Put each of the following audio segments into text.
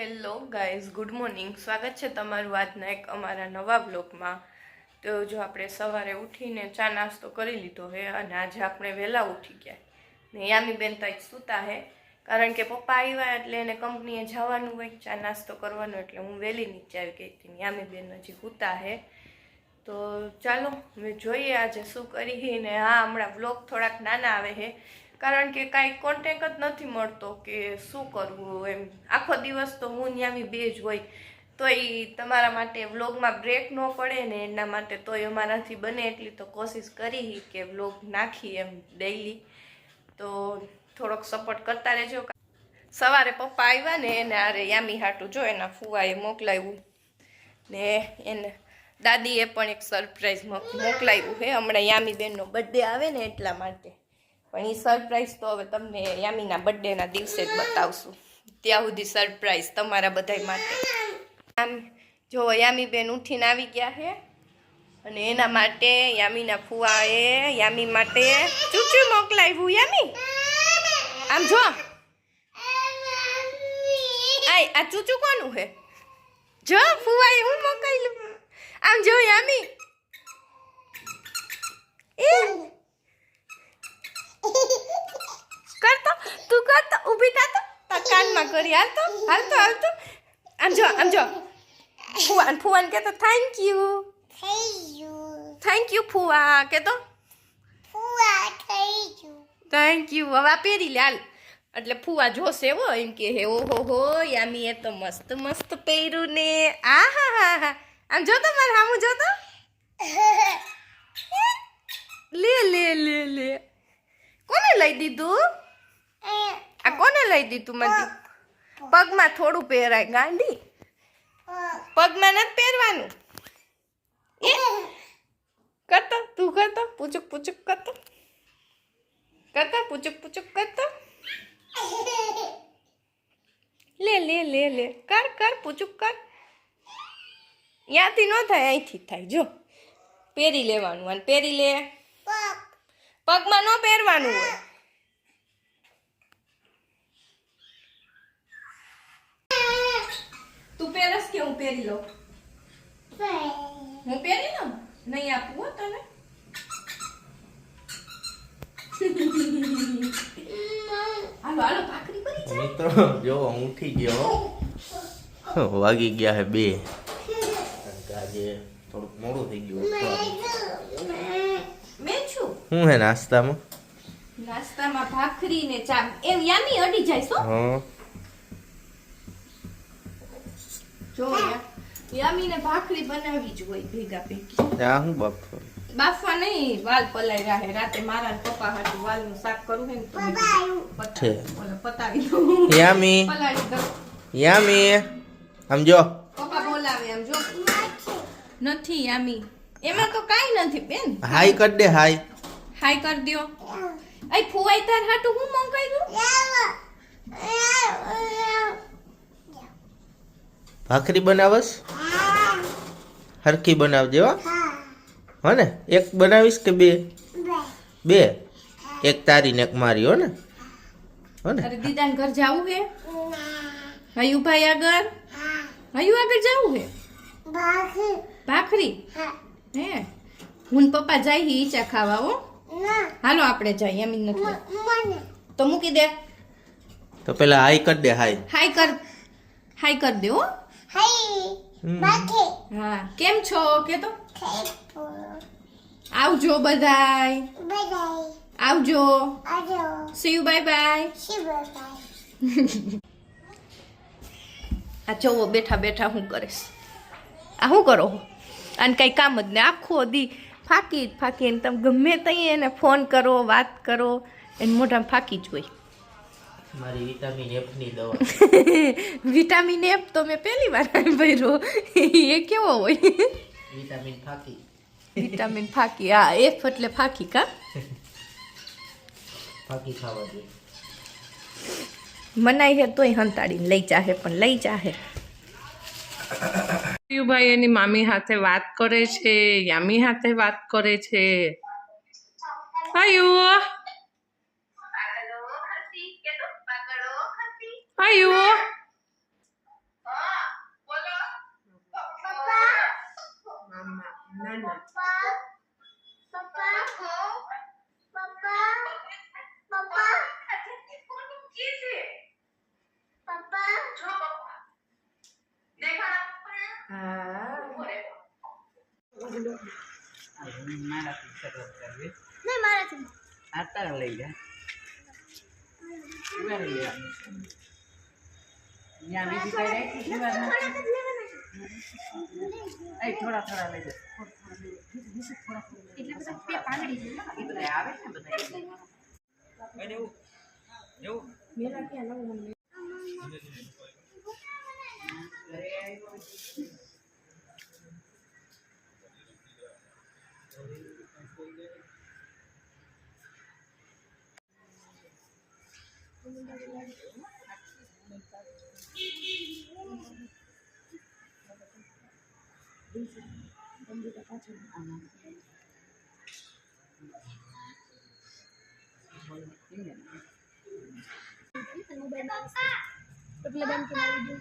Hello guys, good morning. સ્વાગત છે તમારું આજના એક અમારા નવા બ્લોગમાં. તો જો આપણે સવારે ઉઠીને ચા નાસ્તો કરી લીધો હે અને આજે આપણે વહેલા ઉઠી ગયા ને યામી બેન તો સૂતા હે કારણ કે પપ્પા આવ્યા એટલે એને કંપનીએ જવાનું હોય, ચા નાસ્તો કરવાનો, એટલે હું વહેલી નીચે આવી ગઈ હતી. યામી બેન હજી સૂતા હે. તો ચાલો હવે જોઈએ આજે શું કરી ને. હા, હમણાં બ્લોગ થોડાક નાના આવે છે કારણ કે કાંઈ કોન્ટેક્ટ જ નથી મળતો કે શું કરવું એમ. આખો દિવસ તો હું ન્યામી બે જ હોય, તો એ તમારા માટે વ્લોગમાં બ્રેક ન પડે ને એના માટે તોય અમારાથી બને એટલી તો કોશિશ કરી કે વ્લોગ નાખી એમ ડેઈલી. તો થોડોક સપોર્ટ કરતા રહેજો. સવારે પપ્પા આવ્યા ને એને આરે યામી હાટું જો એના ફુવાએ મોકલાવ્યું ને એને દાદીએ પણ એક સરપ્રાઈઝ મોકલાવ્યું છે. હમણાં યામી બેનનો બર્થડે આવે ને એટલા માટે. પણ એ સરપ્રાઈઝ તો હવે તમને યામીના બર્થડેના દિવસે જ બતાવશું. ત્યાં સુધી સરપ્રાઈઝ તમારા બધા માટે. આમ જો યામી બેન ઉઠીને આવી ગયા છે અને એના માટે યામીના ફુવાએ યામી માટે ચૂચું મોકલાવ્યું. યામી આમ જો, આ ચૂચું કોનું હે? જો ફુવાએ હું મોકલ્યું. આમ જો યામી, કરતો તું કરતો ઊભી થા તો કાનમાં કરી હાલતો હાલતો હાલતો. આમ જો ફુવાને કહેતો થેન્ક યુ. થેન્ક યુ ફુવા કહેતો. Thank you. હવે આ પહેરી લે હાલ, એટલે ફુવા જોશે હો એમ કે હે ઓહો હો યામી એ તો મસ્ત મસ્ત પહેર્યું ને. આ હા હા હા, આમ જો તો મારે સામું જો તો. લે લે લે લે, કોને લઈ દીધું? આ કોને લઈ દીધું? મને પગમાં થોડું પહેરાય ગાંડી, પગમાં નથી પહેરવાનું. એ કરતો તું કરતો પૂચુક પૂચુક કરતો પૂચુક પૂચુક કરતો. લે લે લે લે, કર કર પૂચુક કર. ત્યાંથી ન થાય, અહીંથી થાય. જો પહેરી લેવાનું અને પહેરી લે. પગમાં ન પહેરવાનું હોય. તું પહેરસ કે હું પહેરી લઉં? હું પહેરી લઉં? નહીં આપું હો તને. હાલો હાલો ભાખરી કરી છે. મિત્રો જો હું ઉઠી ગયો, વાગી ગયા હે 2. આજે થોડુંક મોડું થઈ ગયું. મેં છું શું હે નાસ્તામાં? નાસ્તામાં ભાખરી ને ચા. એમ યામી અડી જાય છો. હા, જો યામીને ભાખરી બનાવવી જ હોય ભેગા ભેગી. આ હું બાપ બાફવા નહીં, વાલ પલાળ્યા હે રાતે. મારા પપ્પા હાટુ વાલનું શાક કરું હે ને તો પતાવી દઉં. યામી પલાળી દઉં. યામી આમ જો. પપ્પા બોલાવે આમ જો. નથી યામી, એમાં તો કાઈ નથી બેન. હાય કર દે, હાય હાય કર દ્યો. આઈ ફુવાઈ તાર હાટુ હું મંગાવ્યું. ભાખરી બનાવસ? હરખી બનાવજે હો. હો ને? એક બનાવીશ કે 2? 2. એક તારી ને એક મારી. હો ને? હો ને? અરે દીદાન ઘર જાવું હે? હયુ ભાઈ આગળ? હયુ આગળ જાવું હે? ભાખરી હે? હું પપ્પા જાય ઈચા ખાવા. હો હાલો આપણે જઈએ. એમ નથી તો મૂકી દે. તો પેલા હાય કર દે. હાય હાય કર દે. હો હા, કેમ છો કે તો. આવજો બધાય. આવજો. C you, bye bye. આ જોવો બેઠા બેઠા હું કરીશ. આ શું કરો? અને કઈ કામ જ ને આખો દી ફાકી ફાકીને તમે ગમે ત્યાં એને ફોન કરો, વાત કરો, એને મોઢામાં ફાકી જ હોય. મારી વિટામિન F ની દવા. વિટામિન F તો મેં પહેલી વાર ભર્યો. એ કેવો હોય? વિટામિન ફાકી. વિટામિન ફાકી. હા, F એટલે ફાકી. કા ફાકી ખાવા દે. મનાઈ હે તોય હંતાડીને લઈ જાહે, પણ લઈ જાહે. ભાઈ એની મામી હાથે વાત કરે છે, યામી હાથે વાત કરે છે. આયુ આયુ મારાથી શરૂઆત કરવી નહીં મારાથી આતા લઈ જા ઉવારે લેવાનું ત્યાં બીજી કઈ રાખી જીવાનું થોડા થોડા લઈ જા એટલે બધા બે પાંદડી છે એ બધા આવે ને બધા એવું એવું મેરા ક્યાં લાવું મને એટલે બેન કે મારી દઉં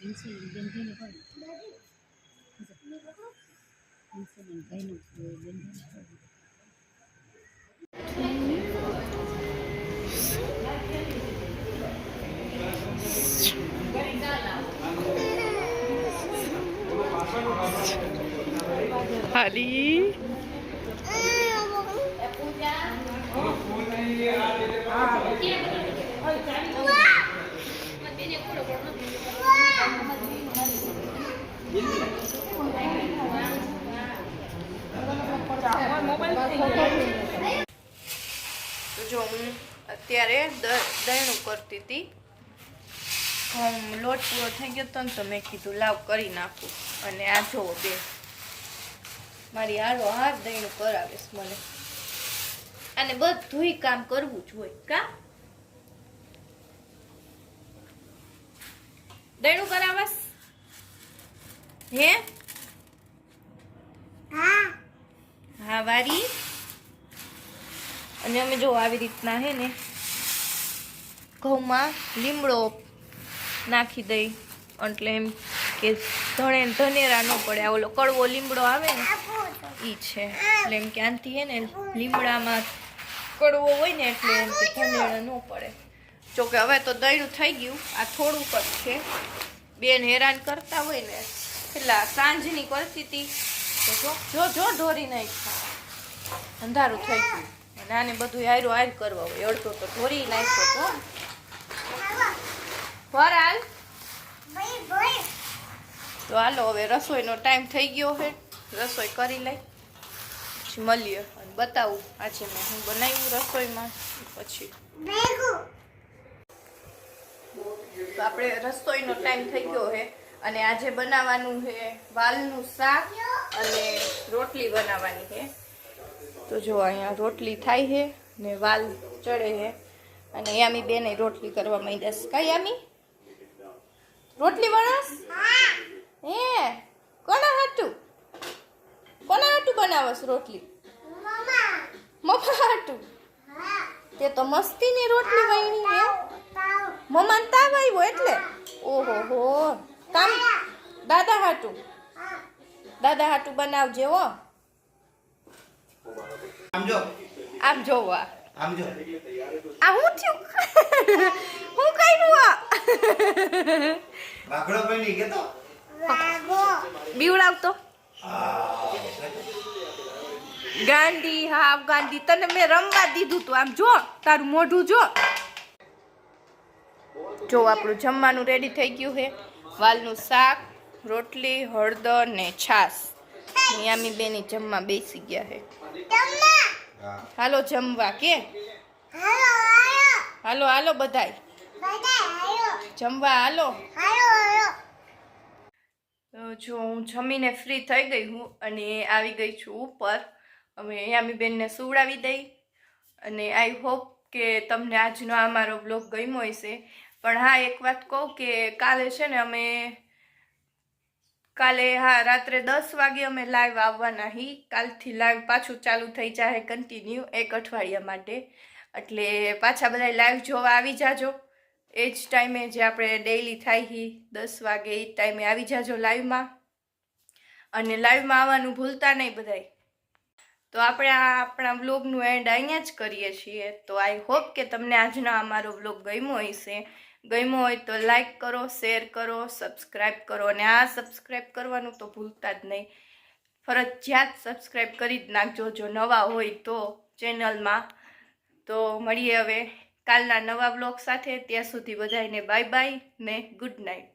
ઇન્સ્યુલિન બેન થઈને પણ ઇન્સ્યુલિન કઈનું બેન ખાલી તો જો હું અત્યારે દયણું કરતી હતી લોટ પૂરો થઈ ગયો હતો ને તો મેં કીધું લાવ કરી નાખું અને આ જોવો બે મારી હારો હાથ દયણું કરાવીશ મને અને બધુંય કામ કરવું જ હોય કા દયણું કરાવસ હે હા વારી અને અમે જો આવી રીતના હે ને ઘઉંમાં લીમડો નાખી દઈ એટલે એમ કે ધનેરા ન પડે ઓલો કડવો લીમડો આવે ને ઈ છે એટલે એમ કે આનથી હે ને લીમડામાં કડવો હોય ને એટલે એમ કે ધનેરા ન પડે જોકે હવે તો દયણું થઈ ગયું આ થોડુંક જ છે બેન હેરાન કરતા હોય ને પેલા સાંજની કરતી હતી તો જો જો ઢોરી નાખ્યા અંધારું થઈ ગયું અને આને બધું હાયરો હાર કરવા હોય અડધો તો ઢોરી નાખ્યો તો વરાલ તો હાલો હવે રસોઈનો ટાઈમ થઈ ગયો છે રસોઈ કરી લઈ પછી મળીએ અને બતાવું આજે મેં હું બનાવ્યું રસોઈમાં પછી તો આપણે રસોઈનો ટાઈમ થઈ ગયો છે અને આજે બનાવવાનું છે વાલનું શાક અને રોટલી બનાવવાની છે તો જો અહીંયા રોટલી થાય છે ને વાલ ચડે છે અને યામી બેને રોટલી કરવા માંડ્યા છે કઈ યામી રોટલી બનાસ હે કોના હાટું બનાવસ રોટલી મમ્મા હાટું તે તો મસ્તીની રોટલી વણી હે મમ્માને તાવ આવ્યો એટલે ઓહો હો કામ દાદા હાટું બનાવજે હો આમ જોવો આ હું થયું હું કઈનું આ બીવડાવતો ગાંડી હા ગાંડી તને મેં રમવા દીધું તું આમ જો તારું મોઢું જો આપણું જમવાનું રેડી થઈ ગયું છે વાલનું શાક રોટલી હળદર ને છાશ યામી બેની જમવા બેસી ગયા છે હાલો જમવા કે હાલો બધાય જમવા હાલો જો હું જમીને ફ્રી થઈ ગઈ હું અને આવી ગઈ છું ઉપર અમે યામી બેનને સુવડાવી દઈ અને આઈ હોપ કે તમને આજનો આ મારો બ્લોગ ગમ્યો હશે પણ હા એક વાત કહું કે કાલે છે ને અમે રાત્રે 10 વાગે અમે લાઈવ આવવાના હી કાલથી લાઈવ પાછું ચાલુ થઈ જાય કન્ટિન્યુ એક અઠવાડિયા માટે એટલે પાછા બધા લાઈવ જોવા આવી જાજો એ જ ટાઈમે જે આપણે ડેઈલી થાય હી 10 વાગે એ ટાઈમે આવી જાજો લાઈવમાં અને લાઈવમાં આવવાનું ભૂલતા નહીં બધાય તો આપણે આપણા વ્લોગનું એન્ડ અહીંયા જ કરીએ છીએ તો આઈ હોપ કે તમને આજનો અમારો વ્લોગ ગમ્યો હોય તો લાઈક કરો શેર કરો સબસ્ક્રાઈબ કરો અને આ સબસ્ક્રાઈબ કરવાનું તો ભૂલતા જ નહીં ફરજિયાત સબસ્ક્રાઈબ કરી જ નાખજો જો નવા હોય તો ચેનલમાં. તો મળીએ હવે કાલના નવા બ્લોગ સાથે. ત્યાં સુધી બધાને બાય બાય ને ગુડ નાઇટ.